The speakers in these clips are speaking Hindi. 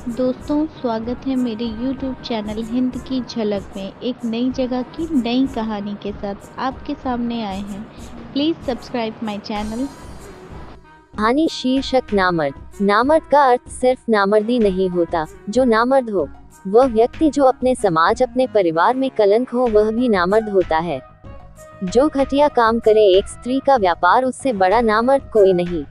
दोस्तों, स्वागत है मेरे YouTube चैनल हिंद की झलक में। एक नई जगह की नई कहानी के साथ आपके सामने आए हैं। Please subscribe my channel. कहानी शीर्षक नामर्द। नामर्द का अर्थ सिर्फ नामर्दी नहीं होता। जो नामर्द हो वह व्यक्ति जो अपने समाज अपने परिवार में कलंक हो, वह भी नामर्द होता है। जो घटिया काम करे, एक स्त्री का व्यापार, उससे बड़ा नामर्द कोई नहीं।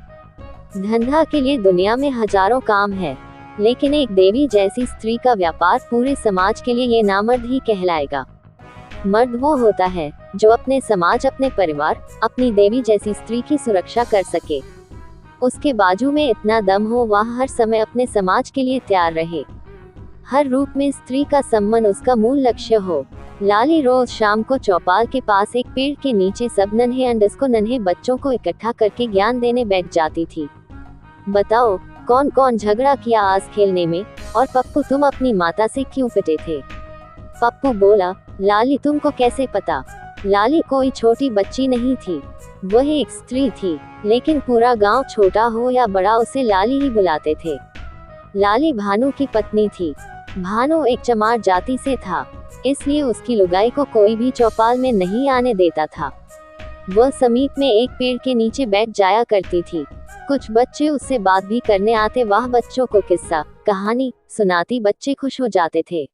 धंधा के लिए दुनिया में हजारों काम है, लेकिन एक देवी जैसी स्त्री का व्यापार पूरे समाज के लिए ये नामर्द ही कहलाएगा। मर्द वो होता है जो अपने समाज, अपने परिवार, अपनी देवी जैसी स्त्री की सुरक्षा कर सके। उसके बाजू में इतना दम हो, वह हर समय अपने समाज के लिए तैयार रहे। हर रूप में स्त्री का सम्मान उसका मूल लक्ष्य हो। लाली रोज शाम को चौपाल के पास एक पेड़ के नीचे सब नन्हे अंडस को, नन्हे बच्चों को इकट्ठा करके ज्ञान देने बैठ जाती थी। बताओ, कौन कौन झगड़ा किया आज खेलने में? और पप्पू, तुम अपनी माता से क्यों पिटे थे? पप्पू बोला, लाली तुमको कैसे पता? लाली कोई छोटी बच्ची नहीं थी, वह एक स्त्री थी, लेकिन पूरा गांव, छोटा हो या बड़ा, उसे लाली ही बुलाते थे। लाली भानु की पत्नी थी। भानु एक चमार जाति से था, इसलिए उसकी लुगाई को कोई भी चौपाल में नहीं आने देता था। वह समीप में एक पेड़ के नीचे बैठ जाया करती थी। कुछ बच्चे उससे बात भी करने आते। वह बच्चों को किस्सा कहानी सुनाती, बच्चे खुश हो जाते थे।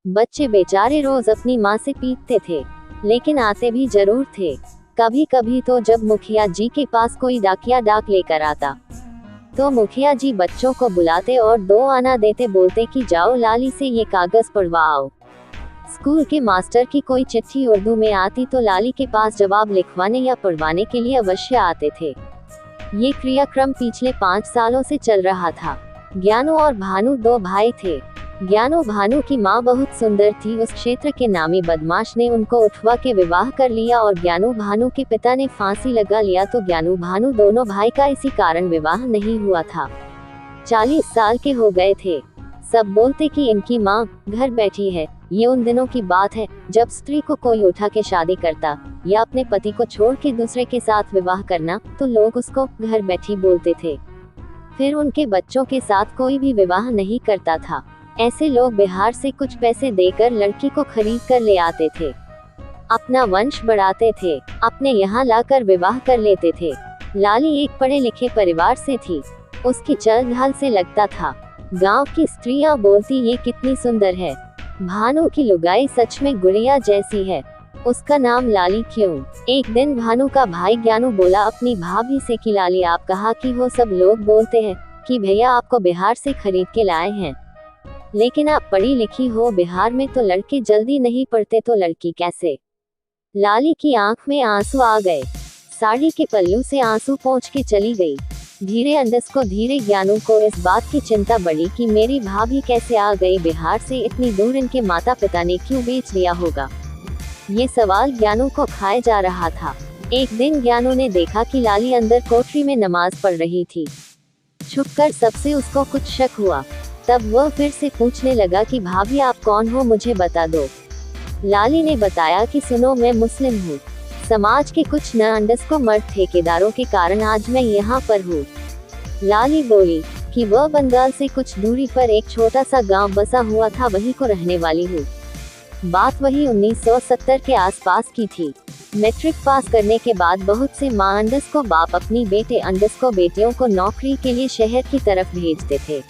बच्चे बेचारे रोज अपनी माँ से पीटते थे, लेकिन आते भी जरूर थे। कभी कभी तो जब मुखिया जी के पास कोई डाकिया डाक लेकर आता, तो मुखिया जी बच्चों को बुलाते और 2 आना देते, बोलते कि जाओ लाली से ये कागज पढ़वाओ। स्कूल के मास्टर की कोई चिट्ठी उर्दू में आती तो लाली के पास जवाब लिखवाने या पढ़वाने के लिए अवश्य आते थे। ये क्रियाक्रम पिछले 5 सालों से चल रहा था। ज्ञानू और भानु 2 भाई थे। ज्ञानू भानु की माँ बहुत सुंदर थी। उस क्षेत्र के नामी बदमाश ने उनको उठवा के विवाह कर लिया और ज्ञानू भानु के पिता ने फांसी लगा लिया, तो ज्ञानू भानु दोनों भाई का इसी कारण विवाह नहीं हुआ था। 40 साल के हो गए थे। सब बोलते कि इनकी माँ घर बैठी है। ये उन दिनों की बात है जब स्त्री को कोई उठा के शादी करता या अपने पति को छोड़ के दूसरे के साथ विवाह करना, तो लोग उसको घर बैठी बोलते थे। फिर उनके बच्चों के साथ कोई भी विवाह नहीं करता था। ऐसे लोग बिहार से कुछ पैसे देकर लड़की को खरीद कर ले आते थे, अपना वंश बढ़ाते थे, अपने यहाँ लाकर विवाह कर लेते थे। लाली एक पढ़े लिखे परिवार से थी। उसकी चल ढाल से लगता था। गांव की स्त्रियां बोलती, ये कितनी सुंदर है। भानु की लुगाई सच में गुड़िया जैसी है। उसका नाम लाली क्यों? एक दिन भानु का भाई ज्ञानू बोला अपनी भाभी से कि लाली आप कहाँ की हो? सब लोग बोलते हैं कि भैया आपको बिहार से खरीद के लाए हैं, लेकिन आप पढ़ी लिखी हो। बिहार में तो लड़के जल्दी नहीं पढ़ते, तो लड़की कैसे? लाली की आंख में आंसू आ गए। साड़ी के पल्लू से आंसू पोंछ के चली गई। धीरे अंडस को, धीरे ज्ञानू को इस बात की चिंता बढ़ी कि मेरी भाभी कैसे आ गई बिहार से इतनी दूर, इनके माता पिता ने क्यों बेच दिया होगा? ये सवाल ज्ञानू को खाए जा रहा था। एक दिन ज्ञानू ने देखा कि लाली अंदर कोठरी में नमाज पढ़ रही थी। छुपकर सबसे उसको कुछ शक हुआ। तब वह फिर से पूछने लगा कि भाभी आप कौन हो, मुझे बता दो। लाली ने बताया कि सुनो, मैं मुस्लिम हूँ। समाज के कुछ न अंडस को मर्द ठेकेदारों के कारण आज मैं यहाँ पर हूँ। लाली बोली कि वह बंगाल से कुछ दूरी पर एक छोटा सा गांव बसा हुआ था, वहीं को रहने वाली हूँ। बात वही 1970 के आसपास की थी। मैट्रिक पास करने के बाद बहुत से माँ अंडस को बाप अपनी बेटे अंडस को बेटियों को नौकरी के लिए शहर की तरफ भेजते थे।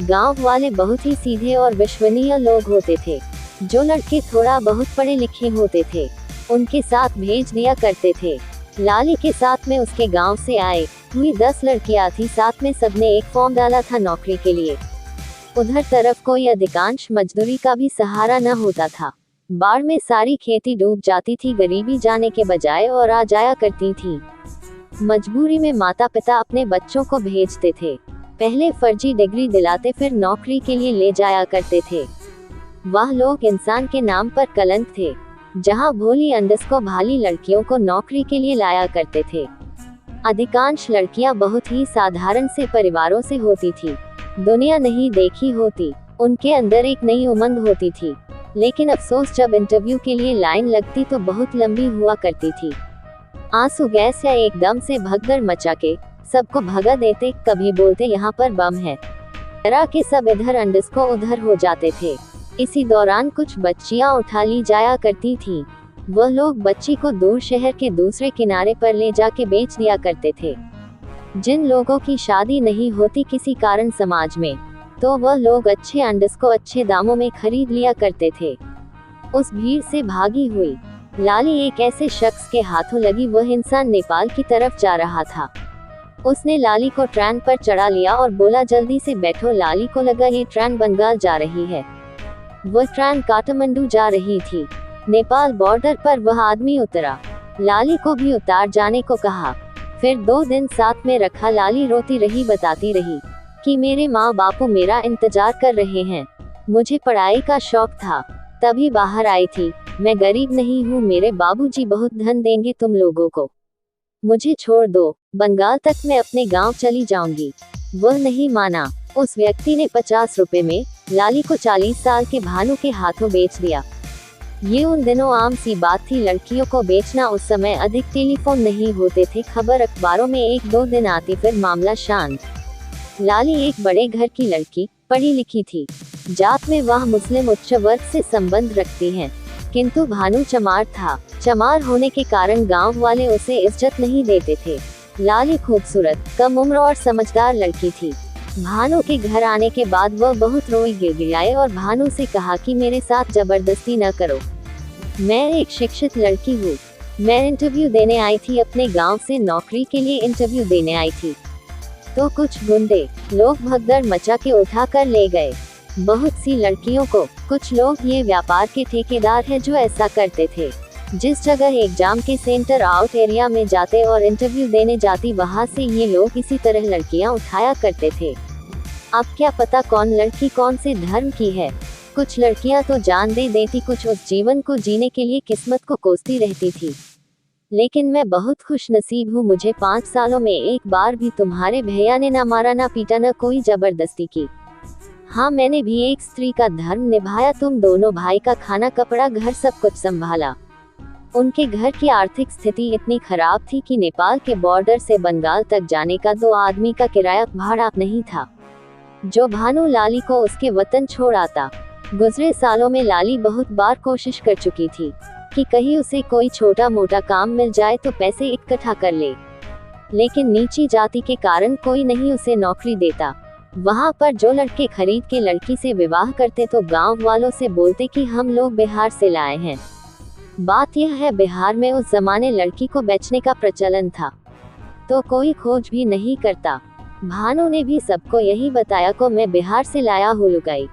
गांव वाले बहुत ही सीधे और विश्वसनीय लोग होते थे। जो लड़के थोड़ा बहुत पढ़े लिखे होते थे, उनके साथ भेज दिया करते थे। लाली के साथ में उसके गांव से आए हुई 10 लड़कियां थी। साथ में सबने एक फॉर्म डाला था नौकरी के लिए। उधर तरफ कोई अधिकांश मजदूरी का भी सहारा न होता था। बाढ़ में सारी खेती डूब जाती थी, गरीबी जाने के बजाय और आ जाया करती थी। मजबूरी में माता पिता अपने बच्चों को भेजते थे। पहले फर्जी डिग्री दिलाते, फिर नौकरी के लिए ले जाया करते थे। वह लोग इंसान के नाम पर कलंक थे। जहां भोली अंडस को भाली लड़कियों को नौकरी के लिए लाया करते थे। अधिकांश लड़कियां बहुत ही साधारण से परिवारों से होती थी, दुनिया नहीं देखी होती। उनके अंदर एक नई उमंग होती थी, लेकिन अफसोस जब इंटरव्यू के लिए लाइन लगती तो बहुत लंबी हुआ करती थी। आंसू गैस या एकदम से भगदड़ मचा के सबको भगा देते। कभी बोलते यहाँ पर बम है, तरह के सब इधर अंडस्को उधर हो जाते थे। इसी दौरान कुछ बच्चियां उठा ली जाया करती थी। वह लोग बच्ची को दूर शहर के दूसरे किनारे पर ले जाके बेच दिया करते थे। जिन लोगों की शादी नहीं होती किसी कारण समाज में, तो वह लोग अच्छे अंडस को अच्छे दामों में खरीद लिया करते थे। उस भीड़ से भागी हुई लाली एक ऐसे शख्स के हाथों लगी। वह इंसान नेपाल की तरफ जा रहा था। उसने लाली को ट्रेन पर चढ़ा लिया और बोला जल्दी से बैठो। लाली को लगा ये ट्रेन बंगाल जा रही है। वह ट्रेन काठमांडू जा रही थी। नेपाल बॉर्डर पर वह आदमी उतरा। लाली को भी उतार जाने को कहा। फिर 2 दिन साथ में रखा। लाली रोती रही, बताती रही कि मेरे माँ बापू मेरा इंतजार कर रहे हैं। मुझे पढ़ाई का शौक था, तभी बाहर आई थी। मैं गरीब नहीं हूँ, मेरे बाबूजी बहुत धन देंगे तुम लोगों को। मुझे छोड़ दो, बंगाल तक मैं अपने गांव चली जाऊंगी। वह नहीं माना। उस व्यक्ति ने 50 रुपए में लाली को 40 साल के भानु के हाथों बेच दिया। ये उन दिनों आम सी बात थी लड़कियों को बेचना। उस समय अधिक टेलीफोन नहीं होते थे, खबर अखबारों में 1-2 दिन आती, फिर मामला शांत। लाली एक बड़े घर की लड़की, पढ़ी लिखी थी। जात में वह मुस्लिम उच्च वर्ग से संबंध रखती हैं, किंतु भानु चमार था। चमार होने के कारण गांव वाले उसे इज्जत नहीं देते थे। लाली खूबसूरत, कम उम्र और समझदार लड़की थी। भानु के घर आने के बाद वह बहुत रोई गिड़गिड़ाई और भानु से कहा कि मेरे साथ जबरदस्ती न करो। मैं एक शिक्षित लड़की हूँ। मैं इंटरव्यू देने आई थी, अपने गांव से नौकरी के लिए इंटरव्यू देने आई थी। तो कुछ गुंडे लोग भगदड़ मचा के उठा कर ले गए बहुत सी लड़कियों को। कुछ लोग ये व्यापार के ठेकेदार हैं जो ऐसा करते थे। जिस जगह एग्जाम के सेंटर आउट एरिया में जाते और इंटरव्यू देने जाती, वहां से ये लोग इसी तरह लड़कियां उठाया करते थे। अब क्या पता कौन लड़की कौन से धर्म की है। कुछ लड़कियां तो जान दे देती, कुछ उस जीवन को जीने के लिए किस्मत को कोसती रहती थी। लेकिन मैं बहुत खुश नसीब हूँ, मुझे 5 सालों में एक बार भी तुम्हारे भैया ने ना मारा, ना पीटा, ना कोई जबरदस्ती की। हाँ, मैंने भी एक स्त्री का धर्म निभाया। तुम दोनों भाई का खाना, कपड़ा, घर सब कुछ संभाला। उनके घर की आर्थिक स्थिति इतनी खराब थी कि नेपाल के बॉर्डर से बंगाल तक जाने का 2 आदमी का किराया भाड़ा नहीं था, जो भानु लाली को उसके वतन छोड़ आता। गुजरे सालों में लाली बहुत बार कोशिश कर चुकी थी कि कहीं उसे कोई छोटा मोटा काम मिल जाए तो पैसे इकट्ठा कर ले, लेकिन नीची जाति के कारण कोई नहीं उसे नौकरी देता। वहाँ पर जो लड़के खरीद के लड़की से विवाह करते तो गांव वालों से बोलते कि हम लोग बिहार से लाए हैं। बात यह है, बिहार में उस जमाने लड़की को बेचने का प्रचलन था, तो कोई खोज भी नहीं करता। भानु ने भी सबको यही बताया को मैं बिहार से लाया हूँ लुगाई,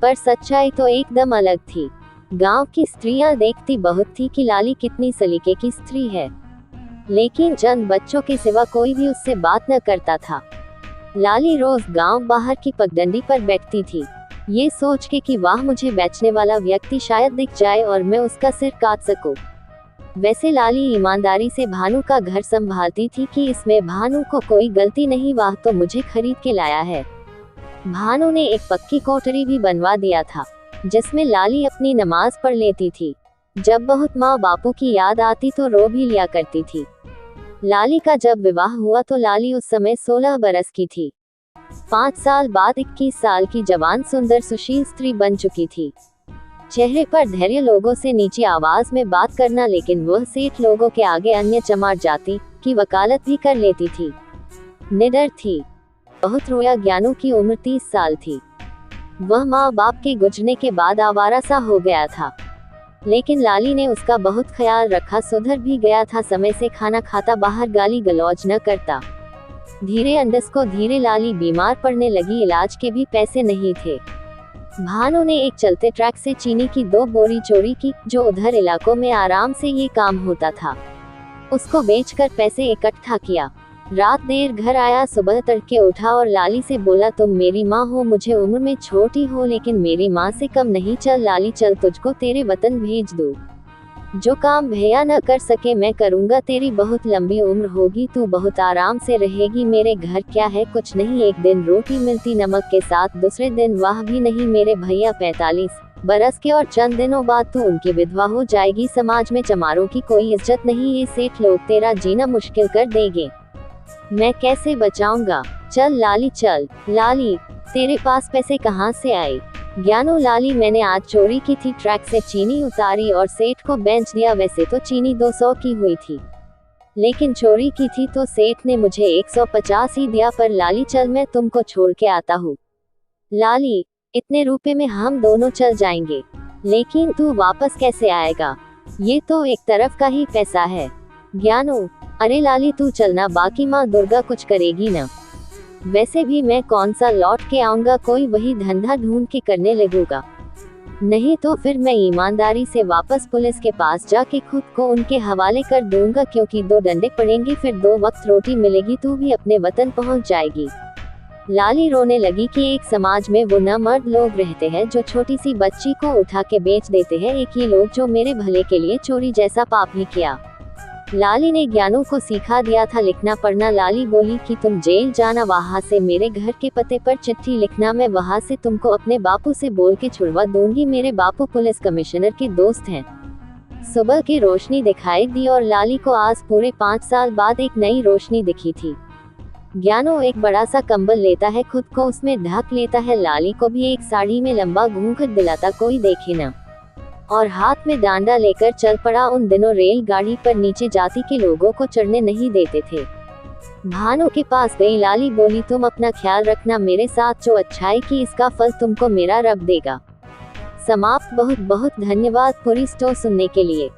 पर सच्चाई तो एकदम अलग थी। गांव की स्त्रियां देखती बहुत थी कि लाली कितनी सलीके की स्त्री है, लेकिन चंद बच्चों के सिवा कोई भी उससे बात न करता था। लाली रोज गांव बाहर की पगडंडी पर बैठती थी, ये सोच के कि वाह, मुझे बेचने वाला व्यक्ति शायद दिख जाए और मैं उसका सिर काट सकूं। वैसे लाली ईमानदारी से भानु का घर संभालती थी कि इसमें भानु को कोई गलती नहीं, वाह तो मुझे खरीद के लाया है। भानु ने एक पक्की कोठरी भी बनवा दिया था, जिसमें लाली अपनी नमाज पढ़ लेती थी। जब बहुत माँ बापू की याद आती तो रो भी लिया करती थी। लाली का जब विवाह हुआ तो लाली उस समय 16 बरस की थी। 5 साल बाद 21 साल की जवान सुंदर सुशील स्त्री बन चुकी थी। चेहरे पर धैर्य, लोगों से नीची आवाज में बात करना, लेकिन वह सेठ लोगों के आगे अन्य चमार जाति की वकालत भी कर लेती थी। निडर थी, बहुत रोया। ज्ञानू की उम्र 30 साल थी। वह माँ बाप के गुजरने के बाद आवारा सा हो गया था, लेकिन लाली ने उसका बहुत ख्याल रखा। सुधर भी गया था, समय से खाना खाता, बाहर गाली गलौज न करता। धीरे अंडस को धीरे लाली बीमार पड़ने लगी, इलाज के भी पैसे नहीं थे। भानु ने एक चलते ट्रक से चीनी की 2 बोरी चोरी की, जो उधर इलाकों में आराम से ये काम होता था। उसको बेचकर पैसे इकट्ठा किया। रात देर घर आया, सुबह तड़के उठा और लाली से बोला, तुम मेरी माँ हो, मुझे उम्र में छोटी हो, लेकिन मेरी माँ से कम नहीं। चल लाली, चल, तुझको तेरे वतन भेज दूँ। जो काम भैया न कर सके मैं करूँगा। तेरी बहुत लंबी उम्र होगी, तू बहुत आराम से रहेगी। मेरे घर क्या है, कुछ नहीं, एक दिन रोटी मिलती नमक के साथ, दूसरे दिन वाह भी नहीं। मेरे भैया 45 बरस के और चंद दिनों बाद तू उनकी विधवा हो जाएगी। समाज में चमारों की कोई इज्जत नहीं, ये सेठ लोग तेरा जीना मुश्किल कर देंगे। मैं कैसे बचाऊंगा? चल लाली चल। लाली, तेरे पास पैसे कहाँ से आए? ज्ञानू, लाली मैंने आज चोरी की थी, ट्रक से चीनी उतारी और सेठ को बेच दिया। वैसे तो चीनी 200 की हुई थी, लेकिन चोरी की थी तो सेठ ने मुझे 150 ही दिया। पर लाली चल, मैं तुमको छोड़ के आता हूँ। लाली, इतने रुपए में हम दोनों चल जाएंगे, लेकिन तू वापस कैसे आएगा? ये तो एक तरफ का ही पैसा है। ज्ञानू, अरे लाली तू चलना, बाकी माँ दुर्गा कुछ करेगी ना। वैसे भी मैं कौन सा लौट के आऊंगा, कोई वही धंधा ढूंढ के करने लगूंगा। नहीं तो फिर मैं ईमानदारी से वापस पुलिस के पास जाके खुद को उनके हवाले कर दूंगा, क्योंकि 2 डंडे पड़ेंगे, फिर 2 वक्त रोटी मिलेगी, तू भी अपने वतन पहुंच जाएगी। लाली रोने लगी कि एक समाज में वो नामर्द लोग रहते हैं जो छोटी सी बच्ची को उठा के बेच देते हैं, एक ही लोग जो मेरे भले के लिए चोरी जैसा पाप ही किया। लाली ने ज्ञानू को सिखा दिया था लिखना पढ़ना। लाली बोली कि तुम जेल जाना, वहाँ से मेरे घर के पते पर चिट्ठी लिखना, मैं वहाँ से तुमको अपने बापू से बोल के छुड़वा दूंगी। मेरे बापू पुलिस कमिश्नर के दोस्त हैं। सुबह की रोशनी दिखाई दी और लाली को आज पूरे 5 साल बाद एक नई रोशनी दिखी थी। ज्ञानू एक बड़ा सा कंबल लेता है, खुद को उसमें ढक लेता है। लाली को भी एक साड़ी में लंबा घूंघट दिलाता, कोई देखे ना, और हाथ में डांडा लेकर चल पड़ा। उन दिनों रेलगाड़ी पर नीचे जाति के लोगों को चढ़ने नहीं देते थे। भानु के पास गई। लाली बोली, तुम अपना ख्याल रखना, मेरे साथ जो अच्छाई की इसका फल तुमको मेरा रब देगा। समाप्त। बहुत बहुत धन्यवाद पूरी स्टोरी सुनने के लिए।